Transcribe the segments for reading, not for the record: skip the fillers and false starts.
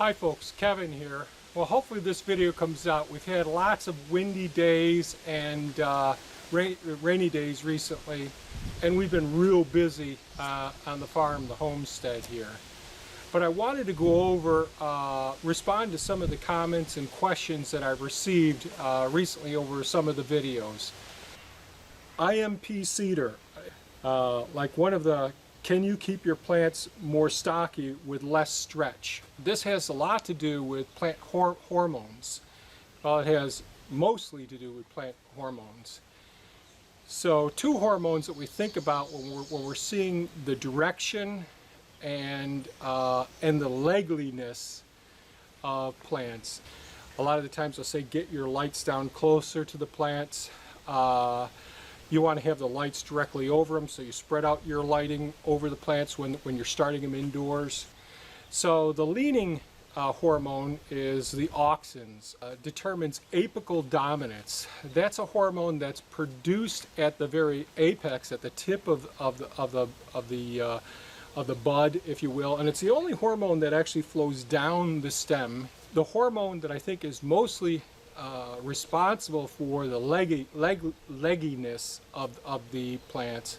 Hi folks, Kevin here. Well, hopefully this video comes out. We've had lots of windy days and rainy days recently, and we've been real busy on the farm, the homestead here. But I wanted to go over, respond to some of the comments and questions that I've received recently over some of the videos. IMP cedar, like one of the can you keep your plants more stocky with less stretch? This has a lot to do with plant hormones. Well, it has mostly to do with plant hormones. So two hormones that we think about when we're seeing the direction and the legginess of plants. A lot of the times I'll say get your lights down closer to the plants. You want to have the lights directly over them, so you spread out your lighting over the plants when you're starting them indoors. So the leaning hormone is the auxins, determines apical dominance. That's a hormone that's produced at the very apex, at the tip of the bud, if you will, and it's the only hormone that actually flows down the stem. The hormone that I think is mostly responsible for the legginess of the plants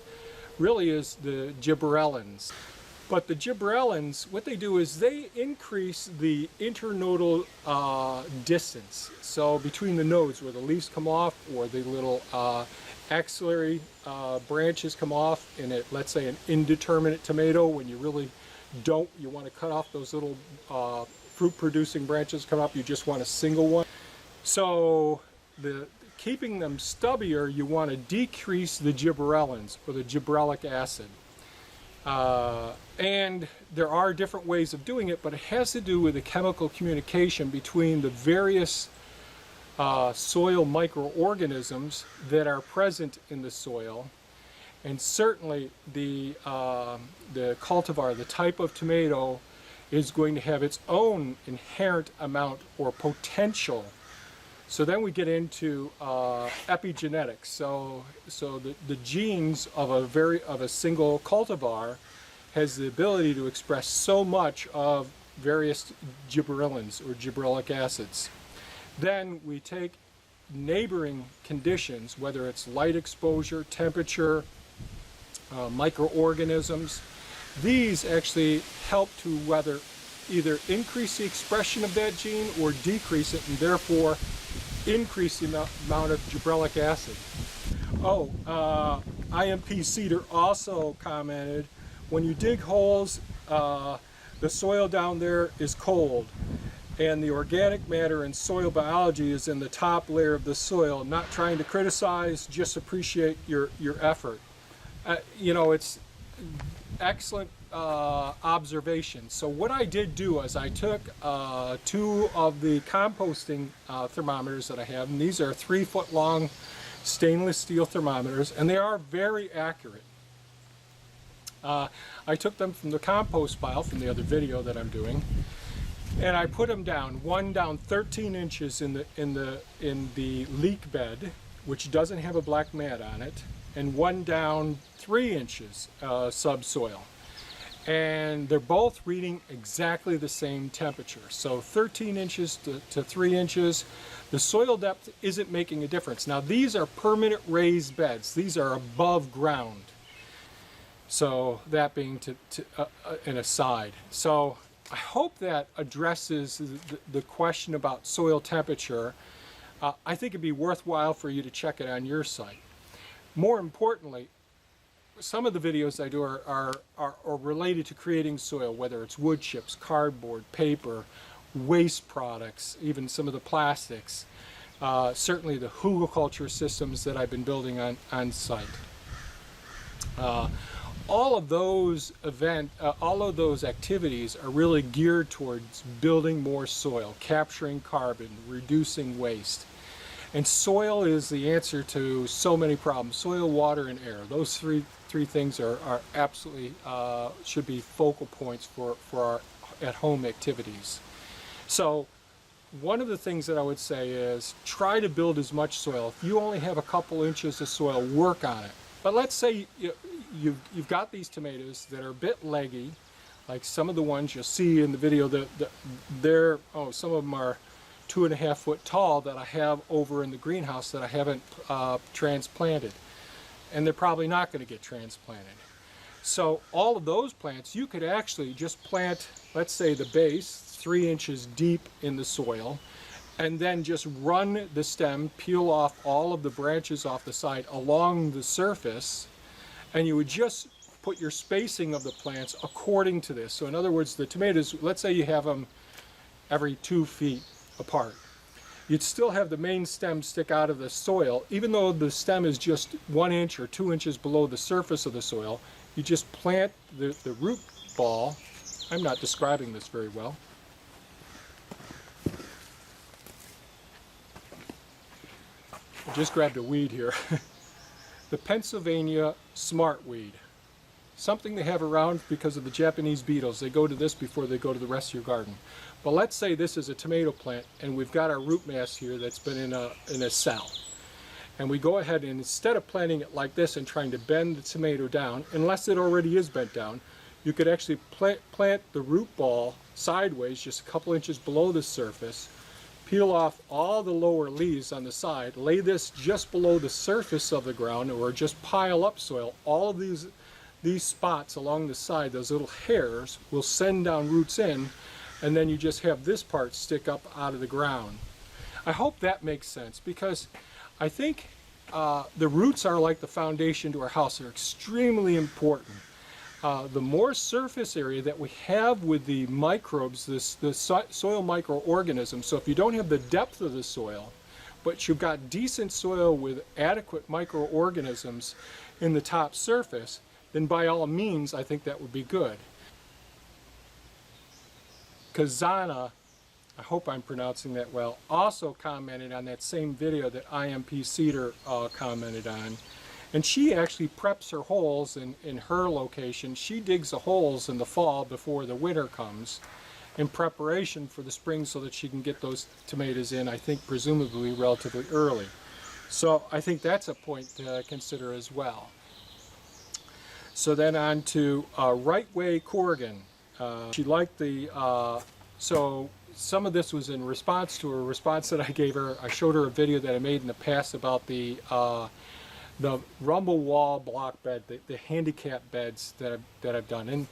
really is the gibberellins. But the gibberellins, what they do is they increase the internodal distance. So between the nodes where the leaves come off or the little axillary branches come off in it, let's say an indeterminate tomato, when you really you want to cut off those little fruit producing branches come up, you just want a single one. So keeping them stubbier, you want to decrease the gibberellins, or the gibberellic acid. And there are different ways of doing it, but it has to do with the chemical communication between the various soil microorganisms that are present in the soil. And certainly the cultivar, the type of tomato, is going to have its own inherent amount or potential. So then we get into epigenetics. So the genes of a single cultivar has the ability to express so much of various gibberellins or gibberellic acids. Then we take neighboring conditions, whether it's light exposure, temperature, microorganisms. These actually help to either increase the expression of that gene or decrease it, and therefore increase the amount of gibberellic acid. IMP Cedar also commented, when you dig holes, the soil down there is cold, and the organic matter and soil biology is in the top layer of the soil. Not trying to criticize, just appreciate your effort. You know, it's excellent observation. So what I did do is I took two of the composting thermometers that I have, and these are 3-foot long stainless steel thermometers, and they are very accurate. I took them from the compost pile from the other video that I'm doing, and I put them down, one down 13 inches in the leek bed, which doesn't have a black mat on it, and one down 3 inches subsoil. And they're both reading exactly the same temperature. So 13 inches to 3 inches. The soil depth isn't making a difference. Now these are permanent raised beds. These are above ground. So that being an aside. So I hope that addresses the question about soil temperature. I think it'd be worthwhile for you to check it on your site. More importantly, some of the videos I do are related to creating soil, whether it's wood chips, cardboard, paper, waste products, even some of the plastics, certainly the hugelkultur systems that I've been building on site. All of those activities are really geared towards building more soil, capturing carbon, reducing waste. And soil is the answer to so many problems. Soil, water, and air. Those three things are absolutely should be focal points for our at-home activities. So one of the things that I would say is try to build as much soil. If you only have a couple inches of soil, work on it. But let's say you've got these tomatoes that are a bit leggy, Like some of the ones you'll see in the video, some of them are 2.5 foot tall that I have over in the greenhouse that I haven't transplanted. And they're probably not going to get transplanted. So all of those plants, you could actually just plant, let's say the base, 3 inches deep in the soil, and then just run the stem, peel off all of the branches off the side along the surface, and you would just put your spacing of the plants according to this. So in other words, the tomatoes, let's say you have them every 2 feet apart. You'd still have the main stem stick out of the soil, even though the stem is just 1 inch or 2 inches below the surface of the soil. You just plant the root ball. I'm not describing this very well. I just grabbed a weed here. The Pennsylvania smartweed. Something they have around because of the Japanese beetles. They go to this before they go to the rest of your garden. But let's say this is a tomato plant and we've got our root mass here that's been in a cell. And we go ahead and instead of planting it like this and trying to bend the tomato down, unless it already is bent down, you could actually plant the root ball sideways just a couple inches below the surface, peel off all the lower leaves on the side, lay this just below the surface of the ground, or just pile up soil. All of these spots along the side, those little hairs, will send down roots in, and then you just have this part stick up out of the ground. I hope that makes sense, because I think the roots are like the foundation to our house. They're extremely important. The more surface area that we have with the microbes, the soil microorganisms, so if you don't have the depth of the soil, but you've got decent soil with adequate microorganisms in the top surface, then by all means I think that would be good. Kazana, I hope I'm pronouncing that well, also commented on that same video that IMP Cedar commented on. And she actually preps her holes in her location. She digs the holes in the fall before the winter comes in preparation for the spring so that she can get those tomatoes in, I think presumably relatively early. So I think that's a point to consider as well. So then on to Right Way Corrigan. She liked the, so some of this was in response to a response that I gave her. I showed her a video that I made in the past about the rumble wall block bed, the handicap beds that I've done.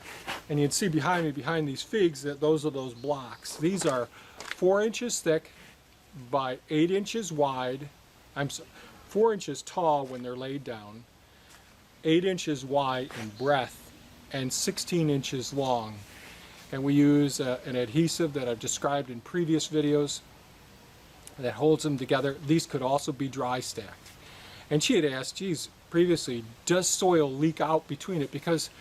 And you'd see behind me, behind these figs, that those are those blocks. These are 4 inches thick by 8 inches wide. 4 inches tall when they're laid down, 8 inches wide in breadth, and 16 inches long. And we use an adhesive that I've described in previous videos that holds them together. These could also be dry stacked. And she had asked, geez, previously, does soil leak out between it? Because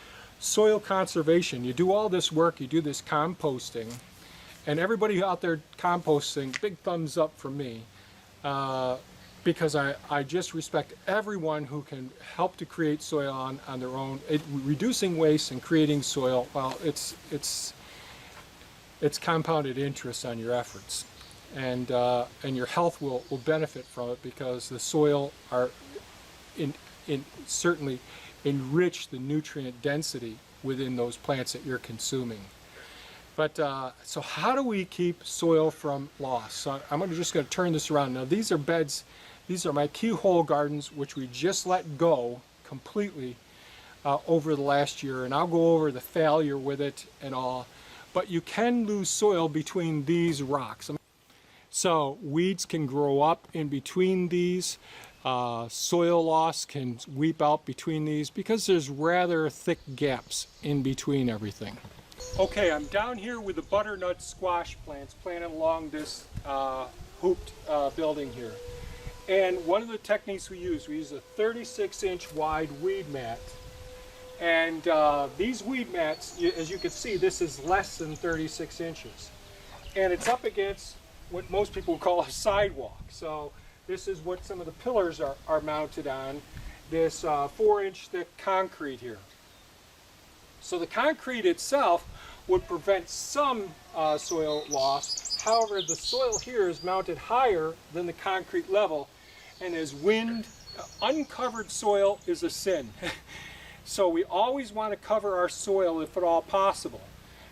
soil conservation, you do all this work, you do this composting, and everybody out there composting, big thumbs up from me, because I just respect everyone who can help to create soil on their own. Reducing waste and creating soil, well, it's compounded interest on your efforts. And your health will benefit from it, because the soil are certainly enrich the nutrient density within those plants that you're consuming. But so how do we keep soil from loss? So I'm just going to turn this around. Now these are beds, these are my keyhole gardens, which we just let go completely over the last year, and I'll go over the failure with it and all. But you can lose soil between these rocks. So weeds can grow up in between these. Soil loss can weep out between these because there's rather thick gaps in between everything. Okay, I'm down here with the butternut squash plants planted along this hooped building here. And one of the techniques we use a 36-inch wide weed mat. And these weed mats, as you can see, this is less than 36 inches. And it's up against what most people call a sidewalk. So this is what some of the pillars are mounted on, this 4-inch thick concrete here. So the concrete itself would prevent some soil loss. However, the soil here is mounted higher than the concrete level, and as wind, uncovered soil is a sin. So we always want to cover our soil if at all possible.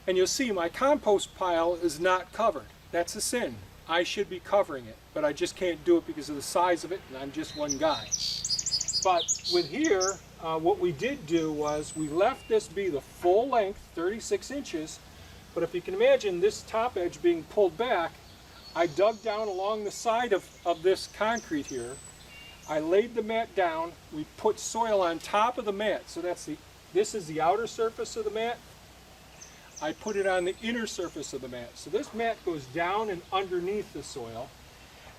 And you'll see my compost pile is not covered. That's a sin. I should be covering it, but I just can't do it because of the size of it, and I'm just one guy. But with here, what we did do was we left this be the full length, 36 inches, but if you can imagine this top edge being pulled back, I dug down along the side of this concrete here. I laid the mat down, we put soil on top of the mat, so this is the outer surface of the mat. I put it on the inner surface of the mat. So this mat goes down and underneath the soil,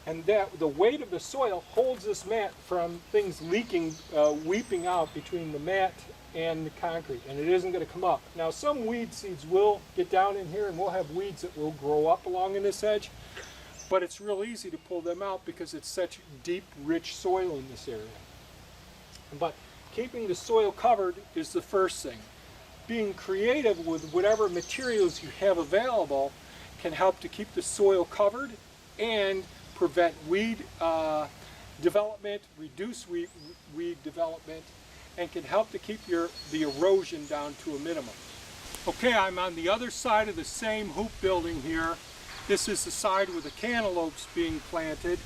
and the weight of the soil holds this mat from things leaking, weeping out between the mat and the concrete, and it isn't going to come up. Now some weed seeds will get down in here, and we'll have weeds that will grow up along in this edge, but it's real easy to pull them out because it's such deep, rich soil in this area. But keeping the soil covered is the first thing. Being creative with whatever materials you have available can help to keep the soil covered and prevent weed development, reduce weed development, and can help to keep the erosion down to a minimum. Okay, I'm on the other side of the same hoop building here. This is the side where the cantaloupes being planted.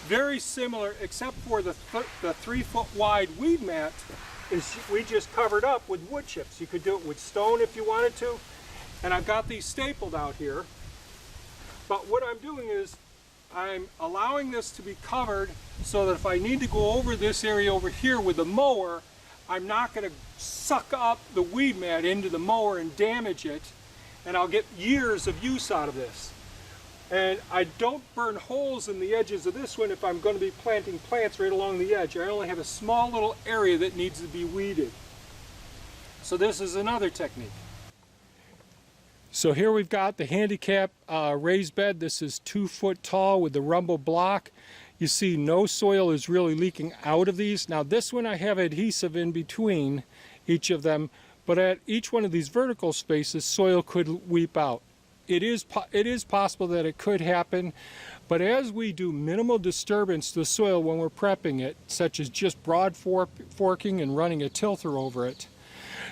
Very similar, except for the 3-foot wide weed mat is we just covered up with wood chips. You could do it with stone if you wanted to, and I've got these stapled out here. But what I'm doing is I'm allowing this to be covered so that if I need to go over this area over here with the mower, I'm not going to suck up the weed mat into the mower and damage it, and I'll get years of use out of this. And I don't burn holes in the edges of this one if I'm going to be planting plants right along the edge. I only have a small little area that needs to be weeded. So this is another technique. So here we've got the handicap raised bed. This is 2 foot tall with the rumble block. You see no soil is really leaking out of these. Now this one I have adhesive in between each of them, but at each one of these vertical spaces soil could weep out. It is possible that it could happen, but as we do minimal disturbance to the soil when we're prepping it, such as just broad forking and running a tilther over it,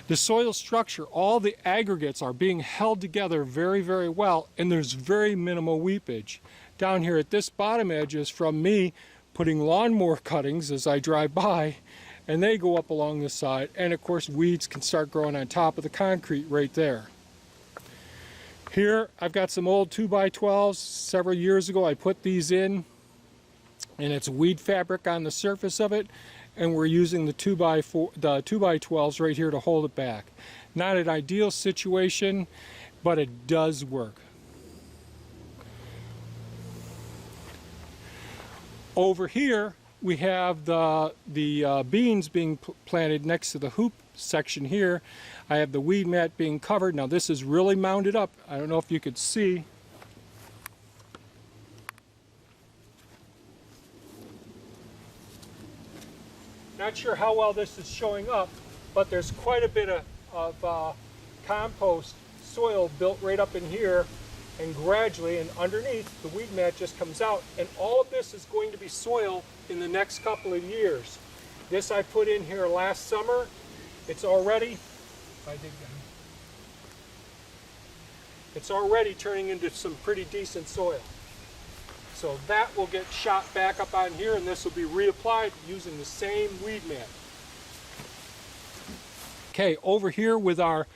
the soil structure, all the aggregates are being held together very, very well, and there's very minimal weepage. Down here at this bottom edge is from me putting lawnmower cuttings as I drive by, and they go up along the side, and of course weeds can start growing on top of the concrete right there. Here I've got some old 2x12s. Several years ago I put these in, and it's weed fabric on the surface of it, and we're using the 2x12s right here to hold it back. Not an ideal situation, but it does work. Over here we have the beans being planted next to the hoop section here. I have the weed mat being covered. Now this is really mounded up. I don't know if you could see. Not sure how well this is showing up, but there's quite a bit of compost soil built right up in here, and gradually and underneath the weed mat just comes out, and all of this is going to be soil in the next couple of years. This I put in here last summer. It's already, it's already turning into some pretty decent soil. So that will get shot back up on here, and this will be reapplied using the same weed mat. Okay, over here with our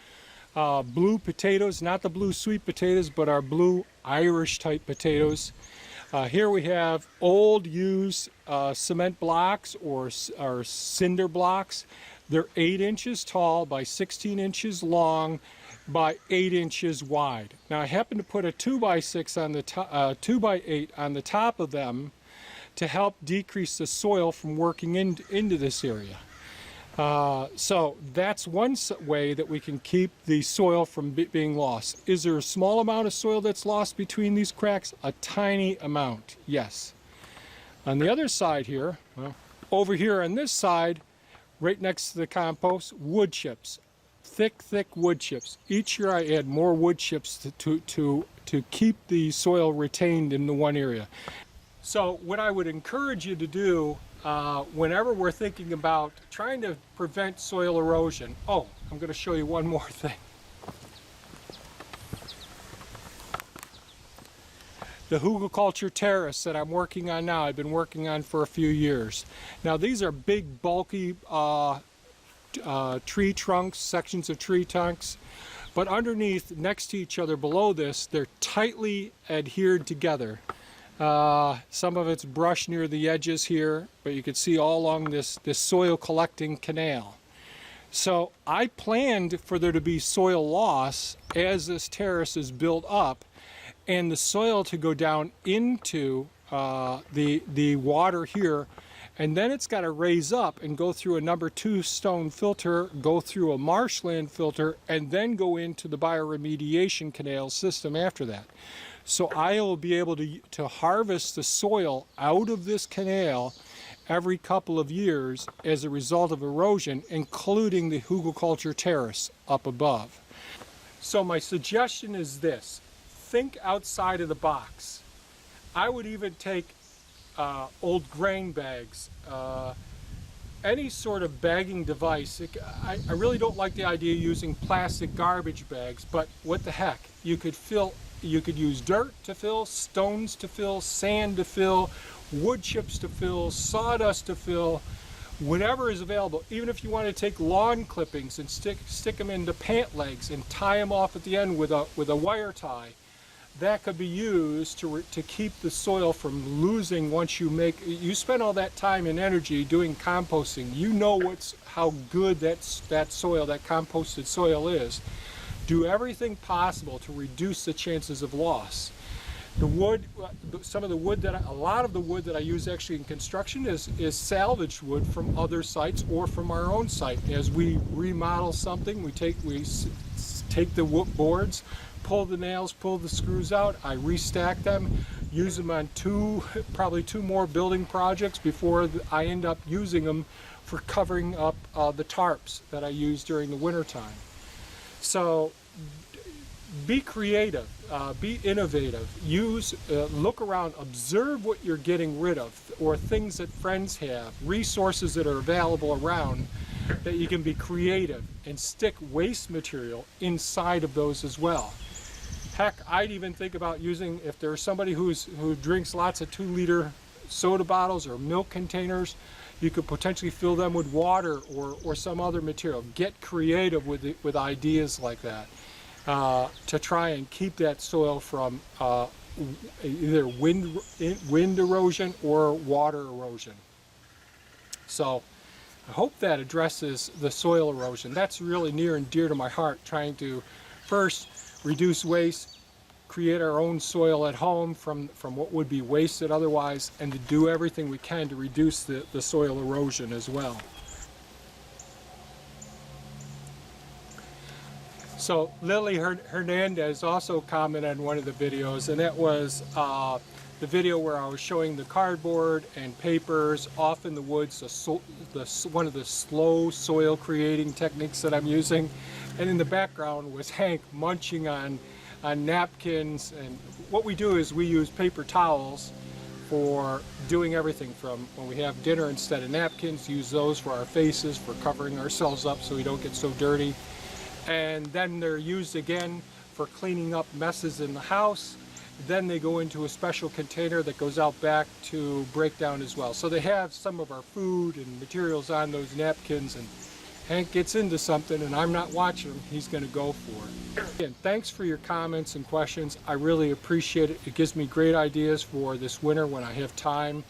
blue potatoes, not the blue sweet potatoes, but our blue Irish type potatoes. Here we have old used cement blocks or cinder blocks. They're 8 inches tall by 16 inches long by 8 inches wide. Now I happen to put a 2x6 on the 2x8 on the top of them to help decrease the soil from working into this area. So that's one way that we can keep the soil from being lost. Is there a small amount of soil that's lost between these cracks? A tiny amount, yes. On the other side here, well, over here on this side, right next to the compost, wood chips. Thick wood chips. Each year I add more wood chips to keep the soil retained in the one area. So what I would encourage you to do whenever we're thinking about trying to prevent soil erosion. Oh, I'm going to show you one more thing. the hugelkultur terrace that I'm working on now. I've been working on for a few years. Now these are big, bulky tree trunks, sections of tree trunks, but underneath, next to each other below this, they're tightly adhered together. Some of it's brushed near the edges here, but you can see all along this soil collecting canal. So I planned for there to be soil loss as this terrace is built up, and the soil to go down into the water here, and then it's got to raise up and go through a number 2 stone filter, go through a marshland filter, and then go into the bioremediation canal system after that. So I will be able to harvest the soil out of this canal every couple of years as a result of erosion, including the hugelkultur terrace up above. So my suggestion is this: think outside of the box. I would even take old grain bags, any sort of bagging device. I really don't like the idea of using plastic garbage bags, but what the heck, you could use dirt to fill, stones to fill, sand to fill, wood chips to fill, sawdust to fill, whatever is available. Even if you want to take lawn clippings and stick them into pant legs and tie them off at the end with a wire tie, that could be used to keep the soil from losing. Once you spend all that time and energy doing composting, you know how good that soil, that composted soil is. Do everything possible to reduce the chances of loss. The wood, a lot of the wood that I use actually in construction is salvaged wood from other sites or from our own site. As we remodel something, we take the wood boards, pull the nails, pull the screws out, I restack them, use them on probably two more building projects before I end up using them for covering up the tarps that I use during the winter time. So be creative, be innovative, look around, observe what you're getting rid of, or things that friends have, resources that are available around, that you can be creative and stick waste material inside of those as well. Heck, I'd even think about using, if there's somebody who drinks lots of 2-liter soda bottles or milk containers, you could potentially fill them with water or some other material. Get creative with ideas like that to try and keep that soil from either wind erosion or water erosion. So I hope that addresses the soil erosion. That's really near and dear to my heart, trying to first reduce waste, create our own soil at home from what would be wasted otherwise, and to do everything we can to reduce the soil erosion as well. So Lily Hernandez also commented on one of the videos, and that was the video where I was showing the cardboard and papers off in the woods, one of the slow soil creating techniques that I'm using. And in the background was Hank munching on napkins. And what we do is we use paper towels for doing everything from when we have dinner, instead of napkins, use those for our faces, for covering ourselves up so we don't get so dirty. And then they're used again for cleaning up messes in the house. Then they go into a special container that goes out back to break down as well. So they have some of our food and materials on those napkins, and Hank gets into something and I'm not watching him, he's going to go for it. Again, thanks for your comments and questions. I really appreciate it. It gives me great ideas for this winter when I have time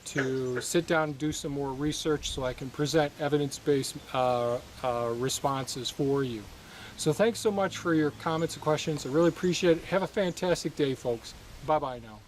to sit down and do some more research so I can present evidence-based responses for you. So thanks so much for your comments and questions. I really appreciate it. Have a fantastic day, folks. Bye-bye now.